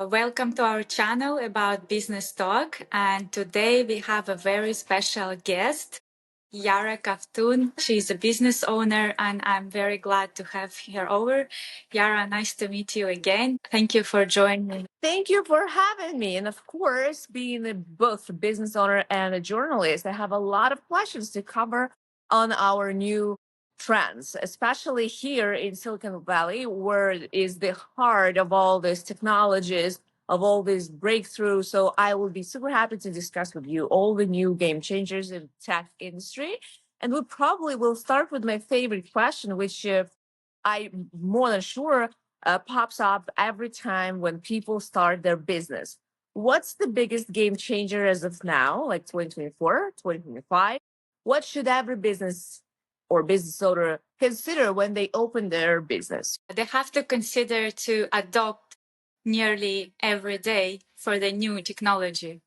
Welcome to our channel about business talk. And today we have a very special guest, Yara Kaftun. She's a business owner and I'm very glad to have her over. Yara, nice to meet you again. Thank you for joining. Thank you for having me. And of course, being both a business owner and a journalist, I have a lot of questions to cover on our new trends, especially here in Silicon Valley, where is the heart of all these technologies, of all these breakthroughs. So I will be super happy to discuss with you all the new game changers in tech industry. And we probably will start with my favorite question, which I'm more than sure pops up every time when people start their business. What's the biggest game changer as of now, like 2024, 2025? What should every business or business owner consider when they open their business? They have to consider to adopt nearly every day for the new technology.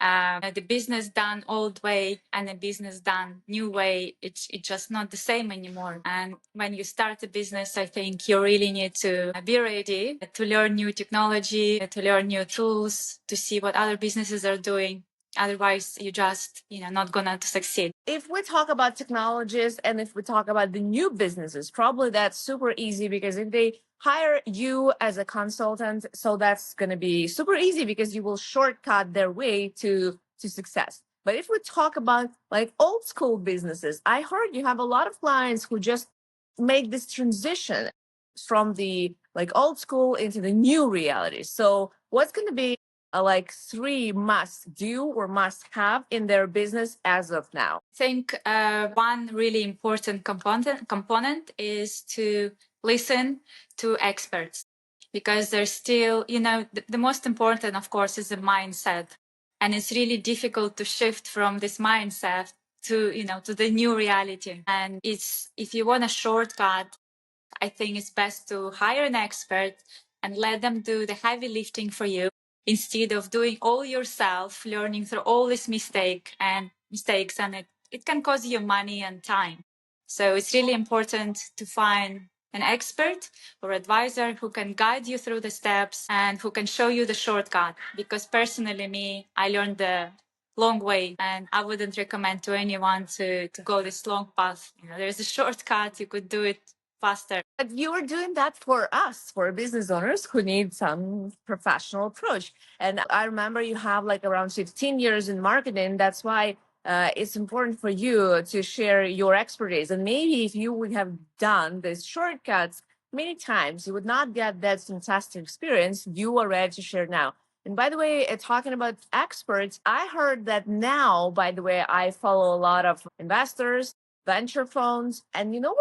The business done old way and the business done new way, it's just not the same anymore. And when you start a business, I think you really need to be ready to learn new technology, to learn new tools, to see what other businesses are doing. Otherwise, you just, not gonna succeed. If we talk about technologies and if we talk about the new businesses, probably that's super easy because if they hire you as a consultant, so that's going to be super easy because you will shortcut their way to success. But if we talk about like old school businesses, I heard you have a lot of clients who just make this transition from the like old school into the new reality. So what's going to be like 3 must do or must have in their business as of now? I think one really important component is to listen to experts because there's still, the most important, of course, is the mindset. And it's really difficult to shift from this mindset to the new reality. And if you want a shortcut, I think it's best to hire an expert and let them do the heavy lifting for you instead of doing all yourself, learning through all these mistakes, and it can cost you money and time. So it's really important to find an expert or advisor who can guide you through the steps and who can show you the shortcut. Because personally, I learned the long way and I wouldn't recommend to anyone to go this long path. There's a shortcut, you could do it faster. But you are doing that for us, for business owners who need some professional approach. And I remember you have like around 15 years in marketing. That's why it's important for you to share your expertise. And maybe if you would have done these shortcuts many times, you would not get that fantastic experience you are ready to share now. And by the way, talking about experts, I heard that now, by the way, I follow a lot of investors, venture funds, and you know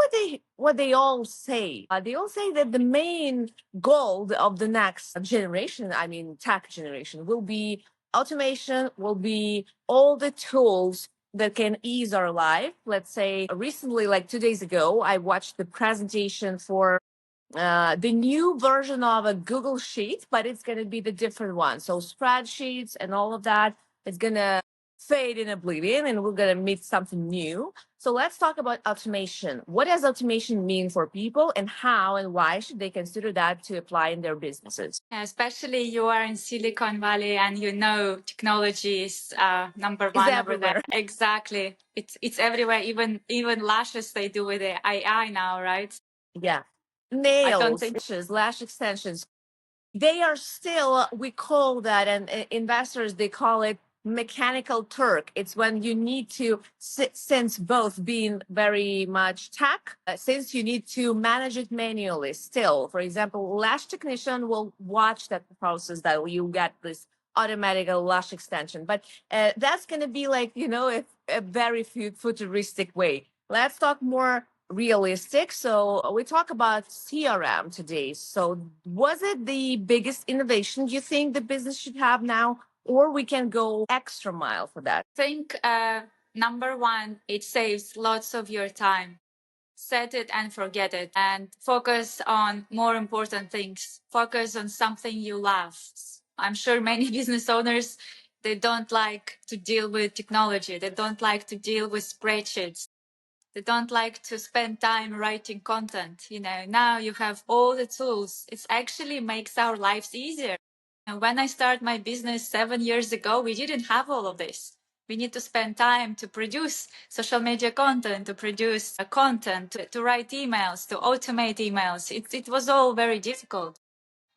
what they all say? They all say that the main goal of the next generation, I mean tech generation, will be automation, will be all the tools that can ease our life. Let's say recently, like 2 days ago, I watched the presentation for the new version of a Google Sheet, but it's going to be the different one. So spreadsheets and all of that is going to fade in oblivion and we're going to meet something new. So let's talk about automation. What does automation mean for people and how and why should they consider that to apply in their businesses? Especially you are in Silicon Valley and technology is number one over there. Exactly. It's everywhere. Even lashes they do with the AI now, right? Yeah. Nails, lash extensions. They are still, we call that, and investors, they call it mechanical Turk. It's when you need to, since both being very much tech, since you need to manage it manually still. For example, lash technician will watch that process that you get this automatic lash extension. But that's going to be like, a very futuristic way. Let's talk more realistic. So we talk about CRM today. So was it the biggest innovation you think the business should have now, or we can go extra mile for that? I think number one, it saves lots of your time. Set it and forget it and focus on more important things. Focus on something you love. I'm sure many business owners, they don't like to deal with technology. They don't like to deal with spreadsheets. They don't like to spend time writing content. Now you have all the tools. It actually makes our lives easier. And when I started my business 7 years ago, we didn't have all of this. We need to spend time to produce social media content, to produce content, to write emails, to automate emails. It was all very difficult.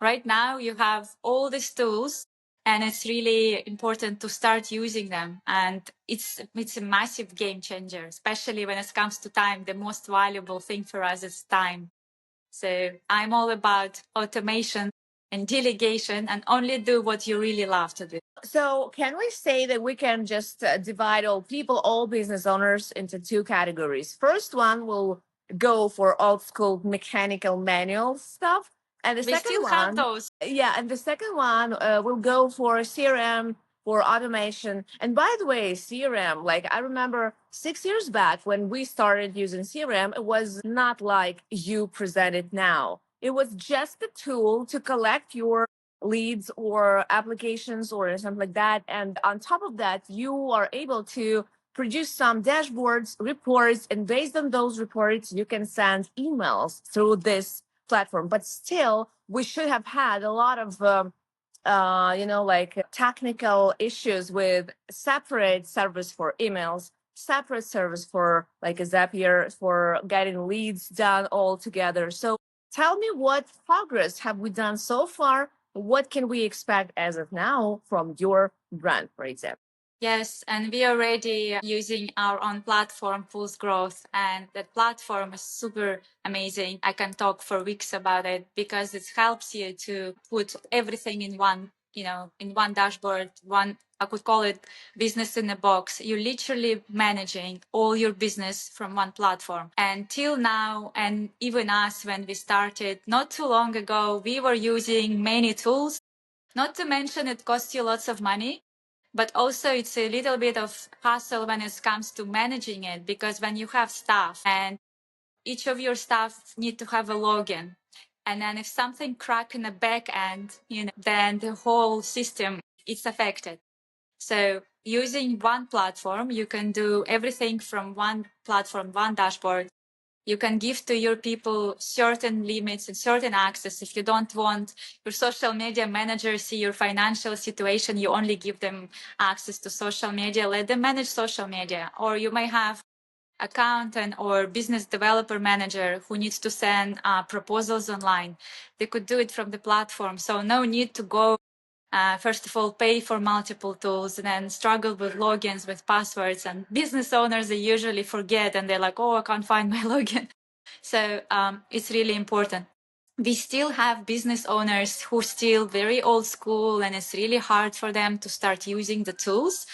Right now, you have all these tools, and it's really important to start using them. And it's a massive game changer, especially when it comes to time. The most valuable thing for us is time. So I'm all about automation and delegation, and only do what you really love to do. So can we say that we can just divide all people, all business owners into two categories? First one will go for old school mechanical manual stuff. And the We second still have one, those. yeah, and the second one will go for CRM, for automation. And by the way, CRM, like I remember 6 years back when we started using CRM, it was not like you present it now. It was just a tool to collect your leads or applications or something like that. And on top of that, you are able to produce some dashboards, reports, and based on those reports, you can send emails through this platform. But still, we should have had a lot of like technical issues with separate service for emails, separate service for like a Zapier for getting leads done all together. So tell me, what progress have we done so far? What can we expect as of now from your brand, for example? Yes, and we are already using our own platform, PulseGrowth, and that platform is super amazing. I can talk for weeks about it because it helps you to put everything in one, in one dashboard, I could call it business in a box. You're literally managing all your business from one platform. And till now, and even us when we started not too long ago, we were using many tools. Not to mention it costs you lots of money, but also it's a little bit of hassle when it comes to managing it, because when you have staff and each of your staff need to have a login, and then if something crack in the back end, then the whole system is affected. So using one platform, you can do everything from one platform, one dashboard. You can give to your people certain limits and certain access. If you don't want your social media manager see your financial situation, you only give them access to social media, let them manage social media. Or you may have accountant or business developer manager who needs to send proposals online. They could do it from the platform. So no need to go first of all, pay for multiple tools and then struggle with logins, with passwords. And business owners, they usually forget and they're like, oh, I can't find my login. So it's really important. We still have business owners who are still very old school, and it's really hard for them to start using the tools.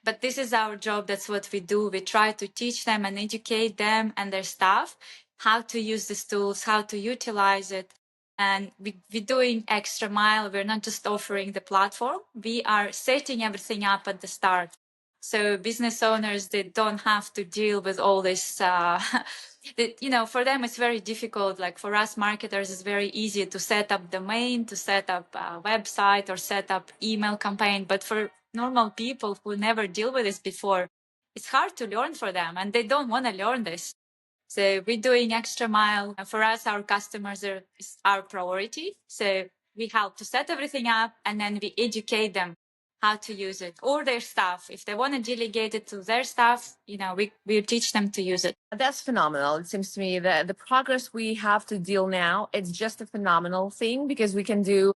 But this is our job. That's what we do. We try to teach them and educate them and their staff how to use these tools, how to utilize it. And we're doing extra mile. We're not just offering the platform. We are setting everything up at the start. So business owners, they don't have to deal with all this. For them, it's very difficult. Like for us marketers, it's very easy to set up domain, to set up a website or set up email campaign. But for normal people who never deal with this before, it's hard to learn for them, and they don't want to learn this. So we're doing extra mile. For us, our customers are our priority. So we help to set everything up, and then we educate them how to use it, or their staff. If they want to delegate it to their staff, we teach them to use it. That's phenomenal. It seems to me that the progress we have to deal now, it's just a phenomenal thing because we can do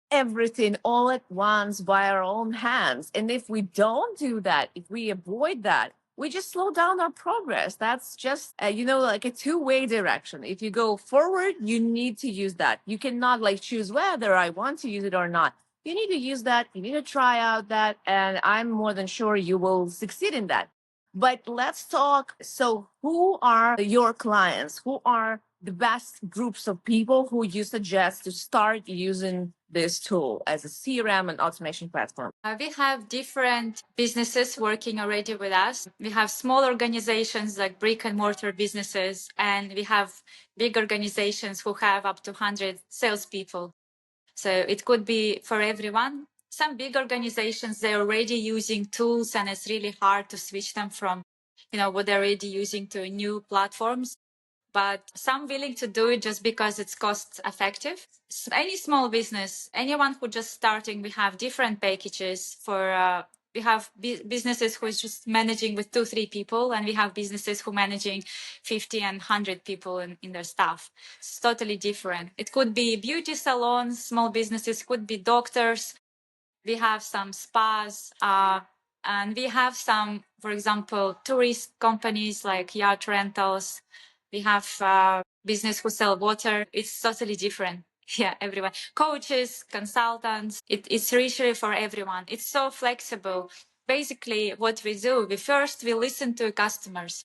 everything all at once by our own hands. And if we don't do that, if we avoid that, we just slow down our progress. That's just, like a two-way direction. If you go forward, you need to use that. You cannot like choose whether I want to use it or not. You need to use that. You need to try out that. And I'm more than sure you will succeed in that. But let's talk. So, who are your clients? Who are the best groups of people who you suggest to start using this tool as a CRM and automation platform? We have different businesses working already with us. We have small organizations like brick and mortar businesses, and we have big organizations who have up to 100 salespeople. So it could be for everyone. Some big organizations, they're already using tools, and it's really hard to switch them from, what they're already using to new platforms. but some willing to do it just because it's cost effective. Any small business, anyone who just starting, we have different packages for. We have businesses who is just managing with 2-3 people, and we have businesses who managing 50 and 100 people in their staff. It's totally different. It could be beauty salons, small businesses, could be doctors. We have some spas, and we have some, for example, tourist companies like yacht rentals. We have business who sell water. It's totally different. Yeah, everyone. Coaches, consultants. It's really for everyone. It's so flexible. Basically, what we do, we listen to customers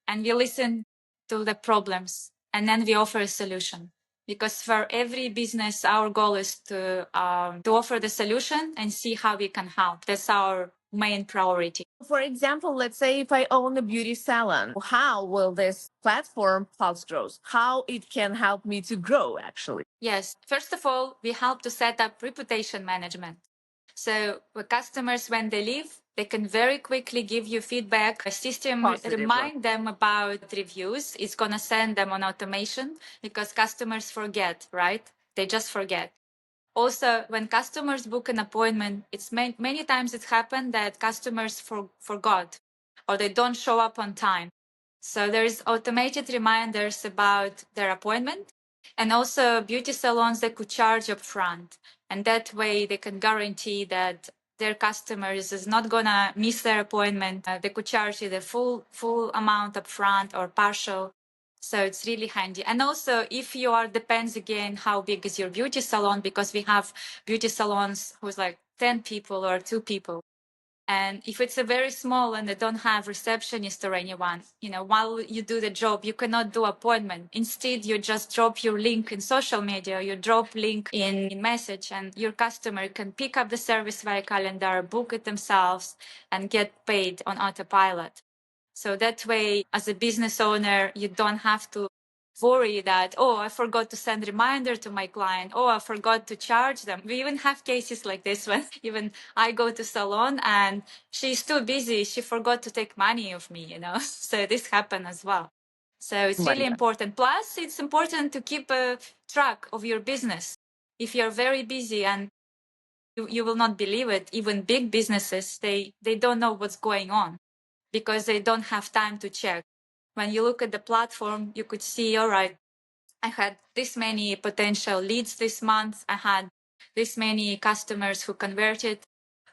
and we listen to the problems, and then we offer a solution. Because for every business, our goal is to offer the solution and see how we can help. That's our main priority. For example, let's say if I own a beauty salon, how will this platform PulseGrowth, how it can help me to grow actually? Yes. First of all, we help to set up reputation management. So the customers, when they leave, they can very quickly give you feedback. A system remind them about reviews. It's going to send them on automation because customers forget, right? They just forget. Also, when customers book an appointment, it's many times it's happened that customers forgot or they don't show up on time. So there's automated reminders about their appointment, and also beauty salons that could charge upfront. And that way they can guarantee that their customers is not gonna miss their appointment. They could charge you the full amount upfront or partial. So it's really handy. And also, if you are, depends again how big is your beauty salon, because we have beauty salons who's like 10 people or 2 people. And if it's a very small and they don't have receptionist or anyone, while you do the job, you cannot do appointment. Instead, you just drop your link in social media, you drop link in message, and your customer can pick up the service via calendar, book it themselves, and get paid on autopilot. So that way, as a business owner, you don't have to worry that, oh, I forgot to send reminder to my client. Oh, I forgot to charge them. We even have cases like this when even I go to salon and she's too busy. She forgot to take money of me. So this happened as well. So it's really important. Plus, it's important to keep a track of your business. If you're very busy, and you will not believe it, even big businesses, they don't know what's going on because they don't have time to check. When you look at the platform, you could see, all right, I had this many potential leads this month. I had this many customers who converted.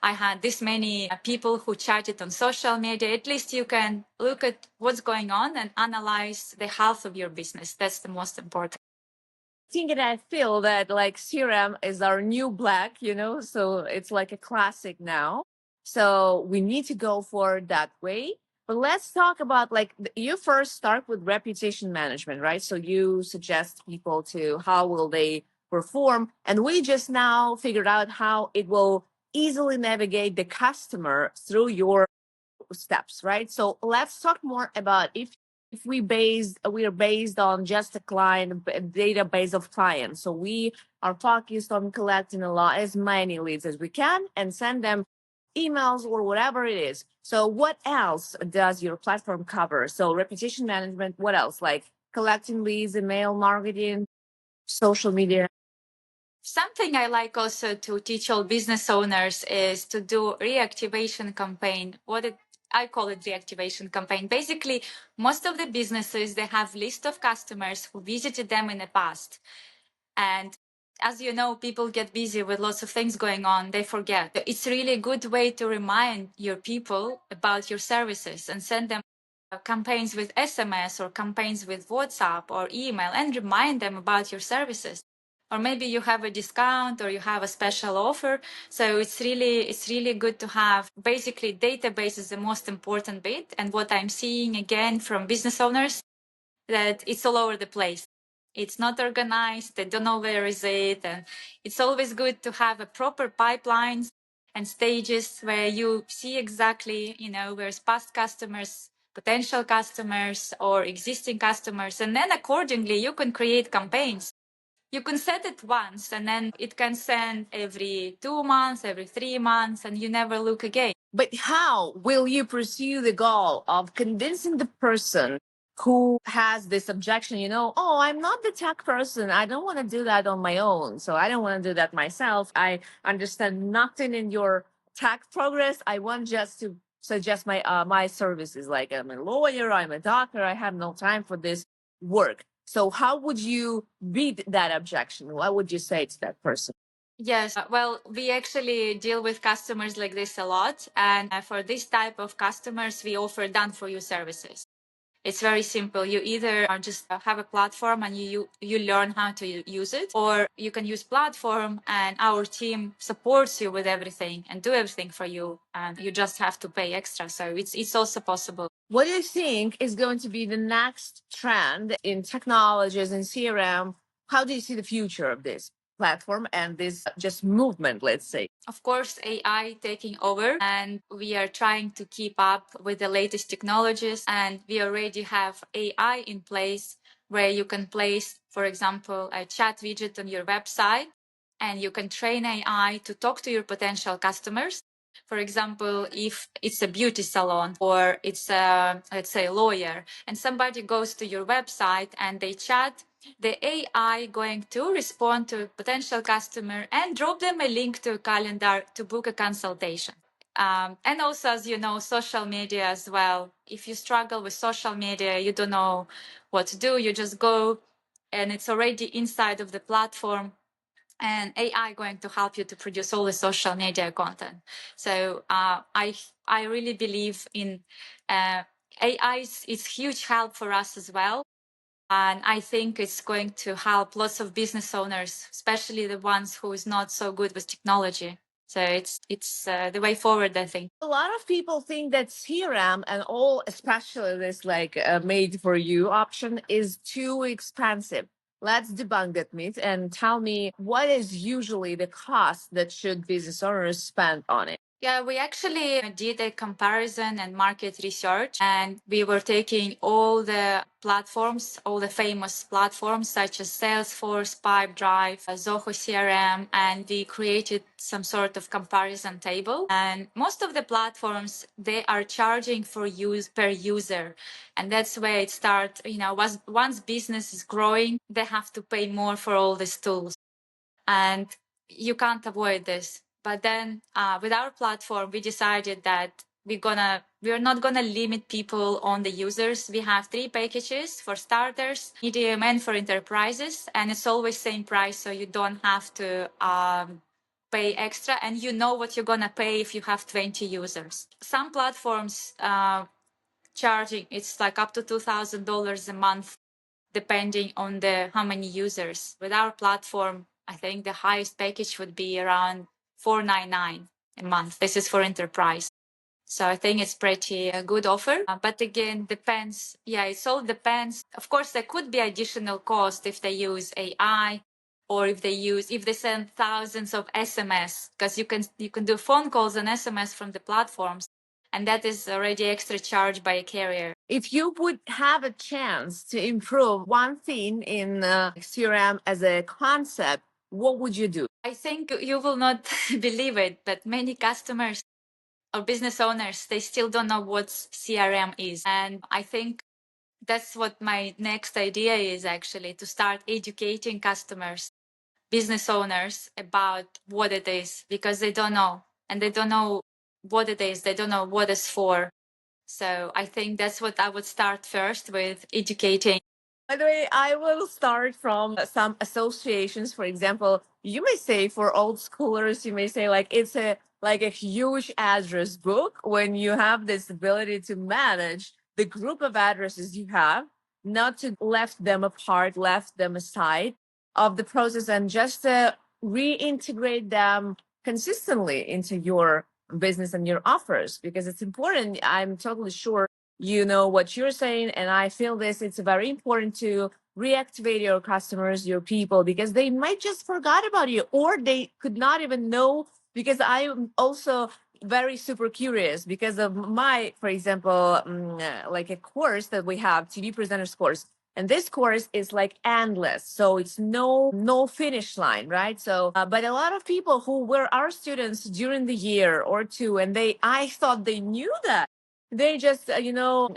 I had this many people who chatted on social media. At least you can look at what's going on and analyze the health of your business. That's the most important. Think and I feel that like CRM is our new black, so it's like a classic now. So we need to go for that way. But let's talk about like you first start with reputation management, right? So you suggest people to how will they perform, and we just now figured out how it will easily navigate the customer through your steps, right? So let's talk more about if we are based on just a database of clients. So we are focused on collecting as many leads as we can and send them emails or whatever it is. So what else does your platform cover? So reputation management, what else? Like collecting leads, email marketing, social media. Something I like also to teach all business owners is to do reactivation campaign. I call it reactivation campaign. Basically, most of the businesses, they have list of customers who visited them in the past. And as you know, people get busy with lots of things going on. They forget. It's really a good way to remind your people about your services and send them campaigns with SMS or campaigns with WhatsApp or email and remind them about your services. Or maybe you have a discount or you have a special offer. So it's really good to have. Basically, database is the most important bit. And what I'm seeing again from business owners, that it's all over the place. It's not organized. They don't know where is it. And it's always good to have a proper pipelines and stages where you see exactly, where's past customers, potential customers, or existing customers. And then accordingly, you can create campaigns. You can set it once and then it can send every 2 months, every 3 months, and you never look again. But how will you pursue the goal of convincing the person who has this objection, oh, I'm not the tech person. I don't want to do that on my own. So I don't want to do that myself. I understand nothing in your tech progress. I want just to suggest my services. Like, I'm a lawyer, I'm a doctor, I have no time for this work. So how would you beat that objection? What would you say to that person? Yes, well, we actually deal with customers like this a lot. And for this type of customers, we offer done for you services. It's very simple. You either just have a platform and you learn how to use it, or you can use platform and our team supports you with everything and do everything for you, and you just have to pay extra. So it's also possible. What do you think is going to be the next trend in technologies and CRM? How do you see the future of this platform and this just movement, let's say? Of course, AI taking over, and we are trying to keep up with the latest technologies. And we already have AI in place where you can place, for example, a chat widget on your website, and you can train AI to talk to your potential customers. For example, if it's a beauty salon or it's a, let's say, a lawyer, and somebody goes to your website and they chat, the AI going to respond to a potential customer and drop them a link to a calendar to book a consultation. And also, as you know, social media as well. If you struggle with social media, you don't know what to do, you just go and it's already inside of the platform, and AI going to help you to produce all the social media content. So I really believe in AI is huge help for us as well. And I think it's going to help lots of business owners, especially the ones who is not so good with technology. So it's the way forward, I think. A lot of people think that CRM and all, especially this like made for you option, is too expensive. Let's debunk that myth and tell me what is usually the cost that should business owners spend on it. Yeah, we actually did a comparison and market research, and we were taking all the platforms, all the famous platforms such as Salesforce, Pipedrive, Zoho CRM, and we created some sort of comparison table. And most of the platforms, they are charging for use per user. And that's where it starts, once business is growing, they have to pay more for all these tools. And you can't avoid this. But then with our platform, we decided that we're not gonna limit people on the users. We have 3 packages for starters, medium, and for enterprises, and it's always same price, so you don't have to pay extra, and you know what you're gonna pay if you have 20 users. Some platforms charging it's like up to $2,000 a month, depending on the how many users. With our platform, I think the highest package would be around $499 a month. This is for enterprise. So I think it's pretty a good offer. But again, depends. Yeah, it all depends. Of course, there could be additional cost if they use AI or if they send thousands of SMS, because you can do phone calls and SMS from the platforms. And that is already extra charge by a carrier. If you would have a chance to improve one thing in CRM as a concept, what would you do? I think you will not believe it, but many customers or business owners, they still don't know what CRM is. And I think that's what my next idea is, actually, to start educating customers, business owners, about what it is, because they don't know. And they don't know what it is. They don't know what it's for. So I think that's what I would start first with, educating. By the way, I will start from some associations. For example, you may say for old schoolers, you may say like it's a huge address book when you have this ability to manage the group of addresses you have, not to left them apart, left them aside of the process, and just reintegrate them consistently into your business and your offers, because it's important. I'm totally sure you know what you're saying, and I feel this, it's very important to reactivate your customers, your people, because they might just forgot about you, or they could not even know. Because I'm also very super curious because of my, for example, like a course that we have, TV presenters course, and this course is like endless, so it's no finish line, right? So but a lot of people who were our students during the year or two, and I thought they knew that they just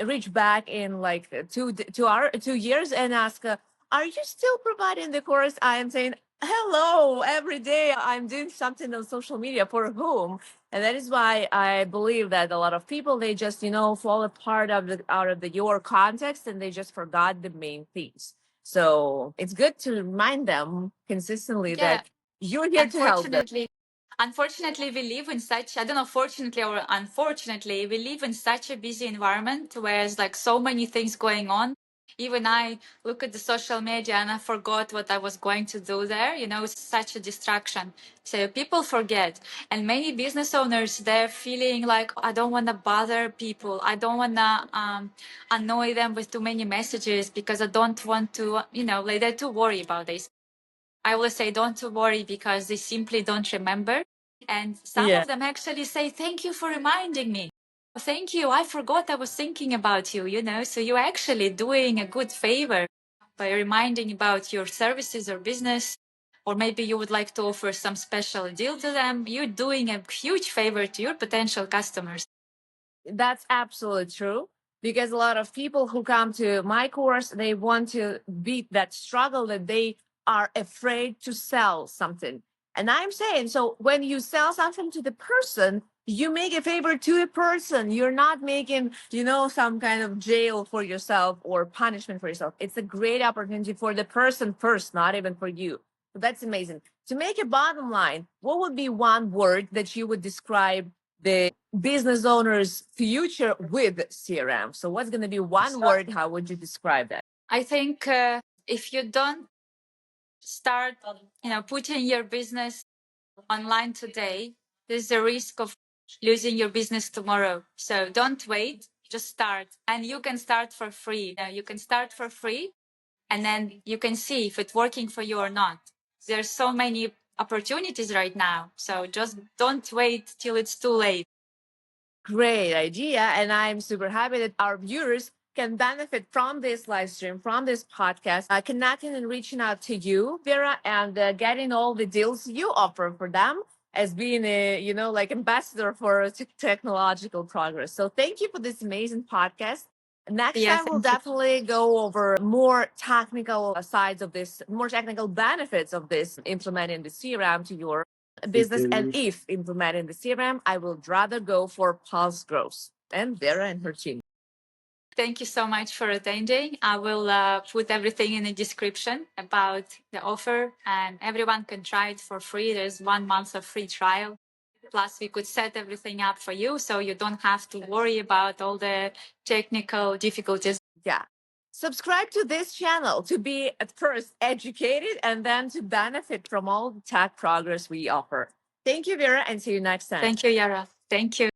reach back in like 2 years and ask, are you still providing the course? I am saying, hello, every day I'm doing something on social media. For whom? And that is why I believe that a lot of people, they just fall apart out of the your context, and they just forgot the main things. So it's good to remind them consistently Yeah, that you're here to help them. unfortunately, we live in such, I don't know, fortunately or unfortunately, we live in such a busy environment where there's like so many things going on. Even I look at the social media and I forgot what I was going to do there. It's such a distraction. So people forget. And many business owners, they're feeling like, I don't want to bother people. I don't want to annoy them with too many messages because I don't want to, like they're too worried about this. I will say, don't worry, because they simply don't remember. And some of them actually say, thank you for reminding me. Thank you. I forgot I was thinking about you, so you're actually doing a good favor by reminding about your services or business, or maybe you would like to offer some special deal to them. You're doing a huge favor to your potential customers. That's absolutely true, because a lot of people who come to my course, they want to beat that struggle that they are afraid to sell something. And I'm saying, so when you sell something to the person, you make a favor to a person. You're not making, some kind of jail for yourself or punishment for yourself. It's a great opportunity for the person first, not even for you. So that's amazing. To make a bottom line, what would be one word that you would describe the business owner's future with CRM? So what's going to be one word? How would you describe that? I think if you don't start, putting your business online today, there's a risk of losing your business tomorrow. So don't wait, just start. And you can start for free. You can start for free, and then you can see if it's working for you or not. There's so many opportunities right now. So just don't wait till it's too late. Great idea. And I'm super happy that our viewers can benefit from this live stream, from this podcast, connecting and reaching out to you, Vera, and getting all the deals you offer for them as being a, like ambassador for technological progress. So thank you for this amazing podcast. Next Yeah, time, we'll thank you. definitely go over more technical sides of this, more technical benefits of this implementing the CRM to your business. And if implementing the CRM, I would rather go for PulseGrowth and Vera and her team. Thank you so much for attending. I will put everything in the description about the offer, and everyone can try it for free. There's 1 month of free trial. Plus, we could set everything up for you so you don't have to worry about all the technical difficulties. Yeah. Subscribe to this channel to be at first educated and then to benefit from all the tech progress we offer. Thank you, Vera, and see you next time. Thank you, Yara. Thank you.